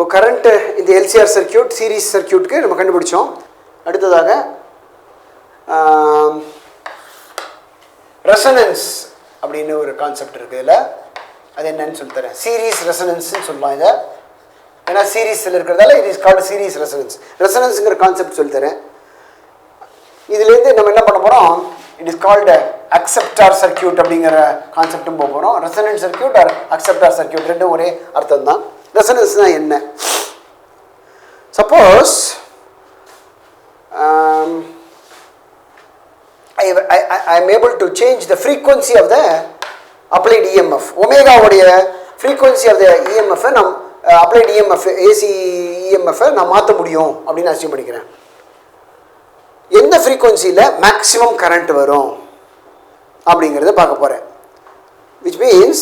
இப்போ கரண்ட் இந்த LCR circuit series சர்க்கியூட்க்கு நம்ம கண்டுபிடிச்சோம். அடுத்ததாக ரெசனன்ஸ் அப்படின்னு ஒரு கான்செப்ட் இருக்குது. இதில் அது என்னன்னு சொல்லித்தரேன். சீரீஸ் ரெசனன்ஸ்ன்னு சொல்லலாம் இதை. ஏன்னா சீரீஸில் இருக்கிறதால it is called series resonance. ரெசனன்ஸுங்கிற கான்செப்ட் சொல்லித்தரேன். இதுலேருந்து நம்ம என்ன பண்ண போகிறோம், it is called acceptor circuit அப்படிங்கிற கான்செப்டும் போக போகிறோம். Resonance circuit or acceptor circuit ரெண்டும் ஒரே அர்த்தம் தான். ரெசனன்ஸ்னால் என்ன? Suppose I am able to change the frequency of the applied EMF. Omega உடைய frequency of the EMF நாம் applied EMF AC EMF நான் மாற்ற முடியும் அப்படின்னு அசியூம் பண்ணிக்கிறேன். எந்த frequencyல maximum current வரும் அப்படிங்கிறத பார்க்க போகிறேன். which means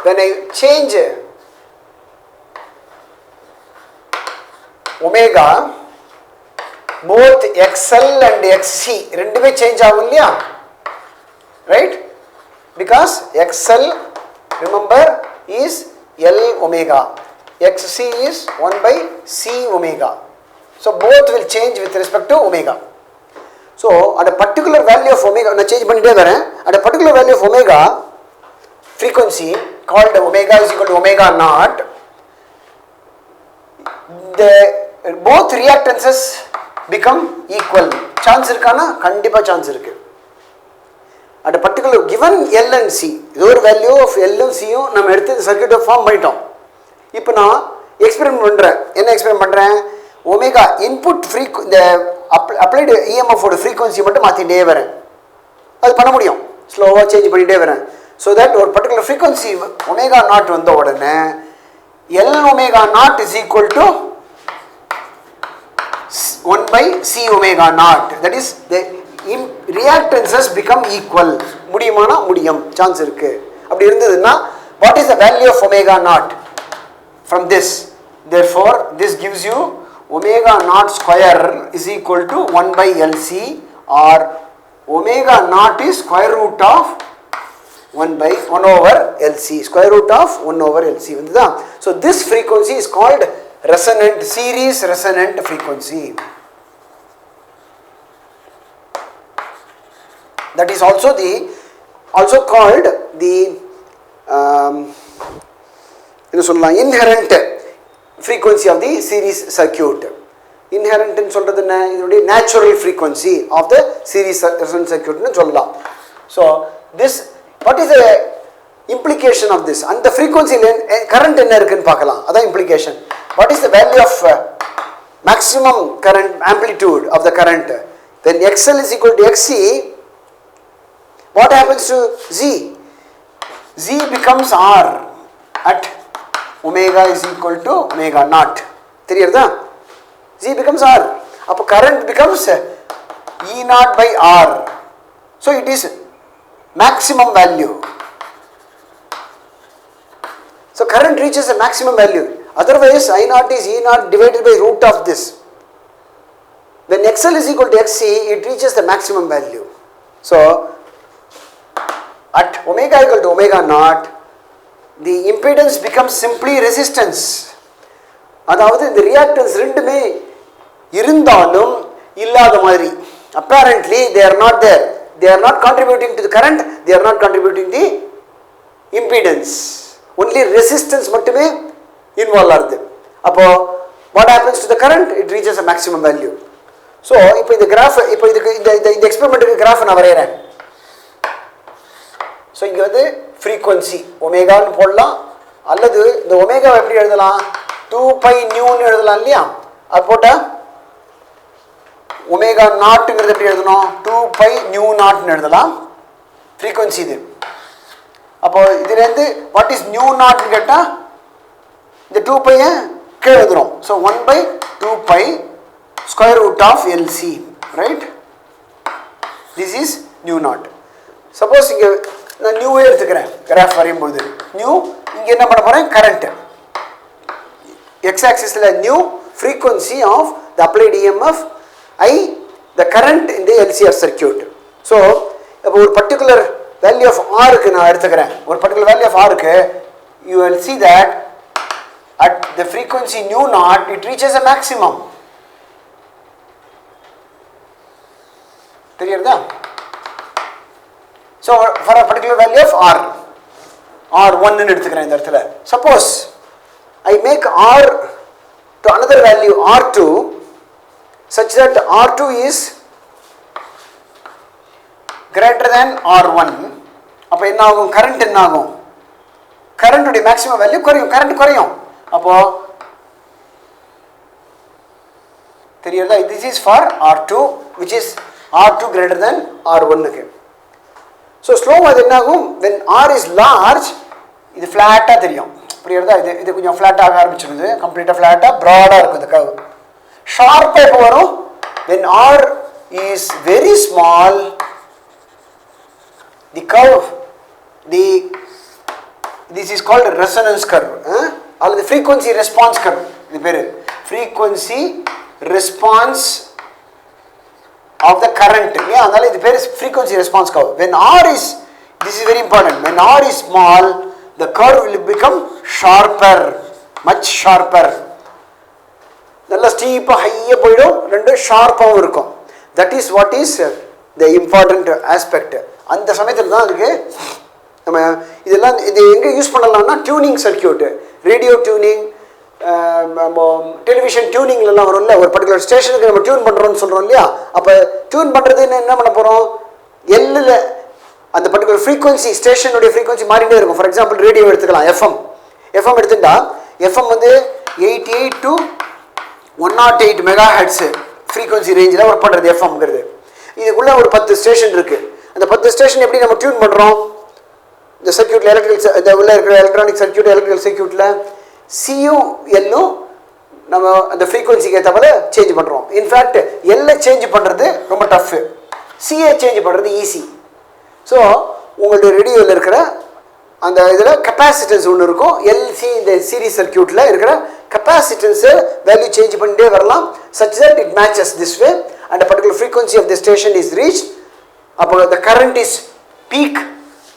when I change omega, both XL and XC ரெண்டுமே சேஞ்ச் ஆகும் இல்லையா, right? Because XL remember is L omega, XC is 1 by C omega, so both will change with respect to omega. So at a particular value of omega, நான் change பண்ணிட்டே வரேன். At a particular value of omega frequency called omega is equal to omega naught, the both reactances become equal. Chance இருக்கானா? கண்டிப்பாக chance இருக்கு. at a particular given L and C, இது ஒரு value of L and C யும் நம்ம எடுத்து சர்க்யூட்டை form பண்ணிட்டோம். இப்போ நான் எக்ஸ்பெரிமெண்ட் பண்ணுறேன். என்ன எக்ஸ்பெரிமெண்ட் பண்ணுறேன்? ஒமேகா இன்புட் இந்த அப்ளைடு இஎம்எஃபோட ஃப்ரீக்வன்சி மட்டும் மாற்றிட்டே வரேன். அது பண்ண முடியும், ஸ்லோவாக சேஞ்ச் பண்ணிகிட்டே வரேன். ஸோ தட் ஒரு பர்டிகுலர் ஃப்ரீக்வன்சி ஒமேகா நாட் வந்த உடனே L omega naught is equal to 1 by C omega naught, that is the reactances become equal. முடியுமானா முடியும், சான்ஸ் இருக்கு. அப்படி இருந்ததுன்னா what is the value of omega naught from this? Therefore this gives you omega naught square is equal to 1 by LC, or omega naught is square root of 1 over LC, square root of 1 over LC வந்துதா. So this frequency is called resonant, series resonant frequency. That is also called the inherent frequency of the series circuit. Inherent ன்னு சொல்றது என்ன? இதனுடைய natural frequency of the series resonant circuit ன்னு சொல்லலாம். So this, what is the implication of this? And the frequency current என்ன இருக்குன்னு பார்க்கலாம். அதான் implication. What is the value of maximum current amplitude of the current? When XL is equal to XC, what happens to Z? Z becomes R at omega is equal to omega naught. தெரியுதா? Z becomes R. அப்போ current becomes E naught by R. So it is maximum value. So current reaches a maximum value. Otherwise I naught is E naught divided by root of this. When XL is equal to XC, it reaches the maximum value. So at omega equal to omega naught, the impedance becomes simply resistance. அதாவது இந்த reactance ரெண்டுமே இருந்தாலும் இல்லாத மாதிரி. Apparently they are not there. They are not contributing to the current, they are not contributing the impedance. Only resistance மட்டுமே involve ஆகுது. அப்போ what happens to the current? It reaches a maximum value. So இப்போ இந்த graph, இப்போ இதுக்கு இந்த எக்ஸ்பெரிமெண்ட்டுக்கு graph நான் வரையறேன். So இங்கே வந்து ஃப்ரீக்வன்சி ஒமேகான்னு போடலாம், அல்லது இந்த ஒமேகாவை எப்படி எழுதலாம்? 2π நியூன்னு எழுதலாம் இல்லையா? அது போட்டால் ஒமேகா நாட்டுங்கிறது எப்படி எழுதணும்? 2π நியூ நாட்னு எழுதலாம். ஃப்ரீக்வன்சி இது. அப்போ இதுலேருந்து வாட் இஸ் நியூ நாட்னு கேட்டால் இந்த 2π கீழே எழுதுறோம். So 1 by 2π square root of LC, right? This is nu naught. Suppose இங்கே நான் நியூவே எடுத்துக்கிறேன், கிராஃப் வரையும்போது நியூ, இங்கே என்ன பண்ண போகிறேன்? கரண்ட்டு எக்ஸ் ஆக்சிஸில் nu, frequency of the applied EMF, I the current in the LCR circuit. So இப்போ ஒரு பர்டிகுலர் வேல்யூ ஆஃப் ஆருக்கு நான் எடுத்துக்கிறேன். ஒரு பர்டிகுலர் வேல்யூ ஆஃப் ஆருக்கு you will see that at the frequency nu naught it reaches a maximum. தெரியுதா? So for a particular value of r, r1 ன்னு எடுத்துக்கிறேன் இந்த இடத்துல. Suppose I make r to another value r2 such that r2 is greater than r1. அப்போ என்ன ஆகும்? Current என்ன ஆகும்? கரண்ட் உடைய மேக்ஸிமம் வேல்யூ குறையும், கரண்ட் குறையும். அப்போ தெரியுதா? this is for r2 which is r2 greater than r1 க்கு. so slow அது என்ன ஆகும்? when r is large இது ஃப்ளாட்டா தெரியும். புரியுதா? இது கொஞ்சம் ஃப்ளாட் ஆக ஆரம்பிச்சிருது, கம்ப்ளீட்டா ஃப்ளாட்டா broad இருக்கும் இந்த கர்வ். ஷார்ப்பா எப்போ வரும்? when r is very small the curve, this is called resonance curve அல்லது frequency response curve. இது பேரு frequency response of the current. yeah அதனால இது பேரு frequency response curve. when r is, this is very important, when r is small the curve will become sharper, much sharper. நல்ல ஸ்டீப்பா ஹையா போய்டும், ரெண்டு ஷார்ப்பாவும் இருக்கும். that is what is the important aspect. அந்த சமயத்தில் தான் அதுக்கு நம்ம இதெல்லாம் இது எங்கே யூஸ் பண்ணலாம்னா tuning circuit, radio tuning, television டியூனிங்லாம் வரும்ல. ஒரு பர்டிகுலர் ஸ்டேஷனுக்கு நம்ம டியூன் பண்ணுறோம்னு சொல்கிறோம் இல்லையா? அப்போ டியூன் பண்ணுறதுன்னு என்ன பண்ண போகிறோம்? எல்லில் அந்த பர்டிகுலர் ஃப்ரீக்வன்சி, ஸ்டேஷனுடைய ஃப்ரீக்வன்சி மாறிட்டே இருக்கும். ஃபார் எக்ஸாம்பிள் ரேடியோ எடுத்துக்கலாம், எஃப்எம் எடுத்துட்டா எஃப்எம் வந்து 88 to 108 மெகா ஹெர்ட்ஸு ஃப்ரீக்வன்சி ரேஞ்சில் ஒர்க் பண்ணுறது எஃப்எம்ங்கிறது. இதுக்குள்ளே ஒரு 10 ஸ்டேஷன் இருக்குது. அந்த 10 ஸ்டேஷன் எப்படி நம்ம டியூன் பண்ணுறோம்? இந்த சர்க்கியூட்டில் எலக்ட்ரிக்கல், இந்த உள்ள இருக்கிற எலக்ட்ரானிக் சர்க்கியூட், எலக்ட்ரிக்கல் சர்க்கியூட்டில் சியும் எல்லும் நம்ம அந்த ஃப்ரீக்வன்சிக்கு ஏற்ற போல சேஞ்ச் பண்ணுறோம். இன்ஃபேக்ட் எல்லை சேஞ்ச் பண்ணுறது ரொம்ப டஃப்பு, சிஏ சேஞ்ச் பண்ணுறது ஈஸி. ஸோ உங்களுடைய ரேடியோவில் இருக்கிற அந்த இதில் கெப்பாசிட்டன்ஸ் ஒன்று இருக்கும். எல்சி இந்த சீரிஸ் சர்க்கியூட்டில் இருக்கிற கெப்பாசிட்டன்ஸை வேல்யூ சேஞ்ச் பண்ணிட்டே வரலாம் such that it matches this way and a particular frequency of the station is reached. அப்போ the current is peak,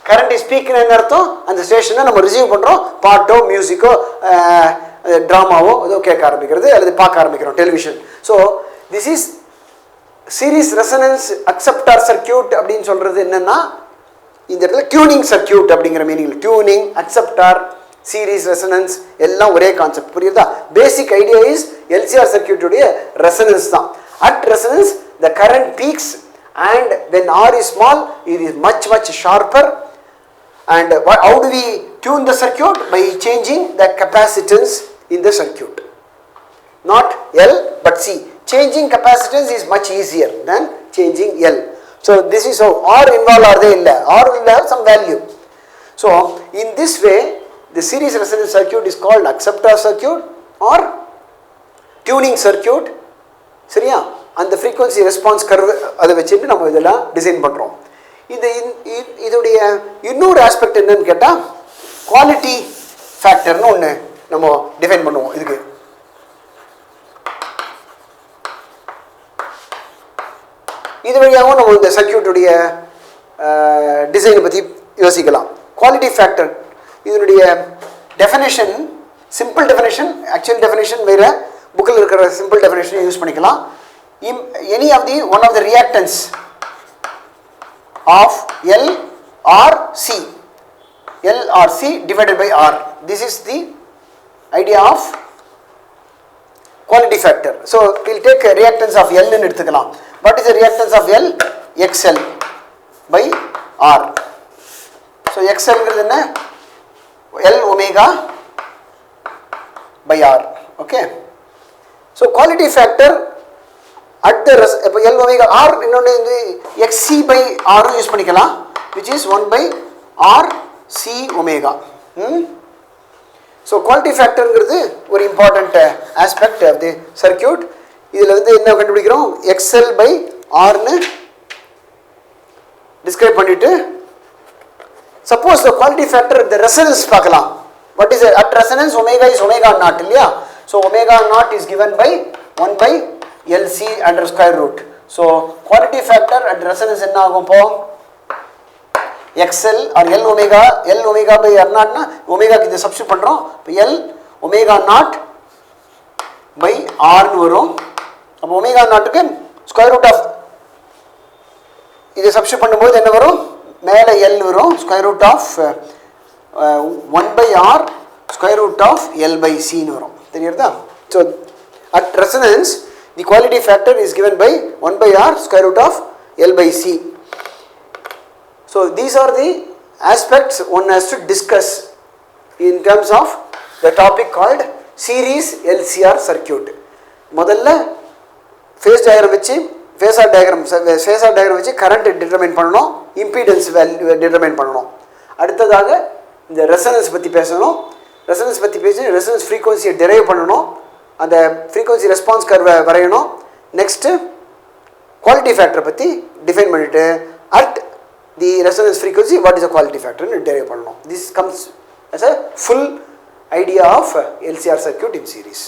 current is peak என்ன அர்த்தம்? அந்த ஸ்டேஷனை நம்ம ரிசீவ் பண்ணுறோம், பாட்டோ மியூசிக்கோ ட்ராமாவோ ஏதோ கேட்க ஆரம்பிக்கிறது அல்லது பார்க்க ஆரம்பிக்கிறோம் television. So this is series resonance acceptor circuit அப்படின்னு சொல்கிறது என்னென்னா இந்த இடத்துல டியூனிங் சர்க்கியூட் அப்படிங்கிற meaning. Tuning, acceptor, series resonance எல்லாம் ஒரே கான்செப்ட். புரியுதா? பேசிக் ஐடியா இஸ் எல்சிஆர் சர்க்கியூட்டுடைய ரெசனன்ஸ் தான். At resonance the current peaks and when r is small it is much sharper. and how do we tune the circuit? By changing the capacitance in the circuit, not L but C. Changing capacitance is much easier than changing L. so this is how r involved are they illa, r will have some value. so in this way the series resonance circuit is called acceptor circuit or tuning circuit. சரியா? அந்த frequency response curve அதை வச்சுட்டு நம்ம இதெல்லாம் design பண்ணுறோம். இதோடைய இன்னொரு aspect என்னன்னு கேட்டால் குவாலிட்டி ஃபேக்டர்னு ஒன்று நம்ம டிஃபைன் பண்ணுவோம். இதுக்கு இது வழியாகவும் நம்ம இந்த சர்க்கியூட்டுடைய டிசைனை பற்றி யோசிக்கலாம். குவாலிட்டி ஃபேக்டர் இதனுடைய definition, simple definition, actual definition வேறு, புக்கில் இருக்கிற சிம்பிள் டெஃபினேஷனை யூஸ் பண்ணிக்கலாம். any of the one of the reactants of L or C, L or C divided by R. This is the idea of quality factor. so we'll take a reactance of L ன்னு எடுத்துக்கலாம். what is the reactance of L? XL by R. so XL ங்கிறது என்ன? L omega by R. okay, so quality factor at the இப்போ L omega R இன்னொன்று வந்து XC by R use பண்ணிக்கலாம், which is 1 by R C omega. So quality ஃபேக்டருங்கிறது ஒரு important aspect of the circuit. இதில் வந்து என்ன கண்டுபிடிக்கிறோம்? XL by Rன்னு டிஸ்கிரைப் பண்ணிட்டு suppose the quality factor the resonance பார்க்கலாம். What is at resonance? Omega is omega naught இல்லையா? So omega naught is given by 1 by LC under square root. so quality factor at resonance என்ன ஆகும்? இப்போ XL or L omega by R0 னா ஒமேகாக்கு இதை substitute பண்ணுறோம். இப்போ L omega naught by ஆர்னு வரும். அப்போ ஒமேகா நாட்டுக்கு ஸ்கொயர் ரூட் ஆஃப் இதை சப்ஸ்டிட் பண்ணும்போது என்ன வரும், மேலே எல் வரும், square root of 1/r square root of L by சின்னு வரும். தெரியுறதா? So at resonance the quality factor is given by 1/r square root of L by C. So these are the aspects one has to discuss in terms of the topic called series LCR circuit. முதல்ல phase diagram வச்சு phasor diagram வச்சு current determine பண்ணணும், impedance value determine பண்ணணும். அடுத்ததாக இந்த resonance பற்றி பேசணும். Resonance பற்றி பேசி ரெசனன்ஸ் ஃப்ரீக்வன்சியை டெரைவ் பண்ணணும், அந்த ஃப்ரீக்வன்சி ரெஸ்பான்ஸ் கர்வை வரையணும். நெக்ஸ்ட்டு குவாலிட்டி ஃபேக்டரை பற்றி டிஃபைன் பண்ணிவிட்டு at the resonance frequency what is a quality ஃபேக்டர்னு டெரைவ் பண்ணணும். This comes as a full idea of LCR circuit in series.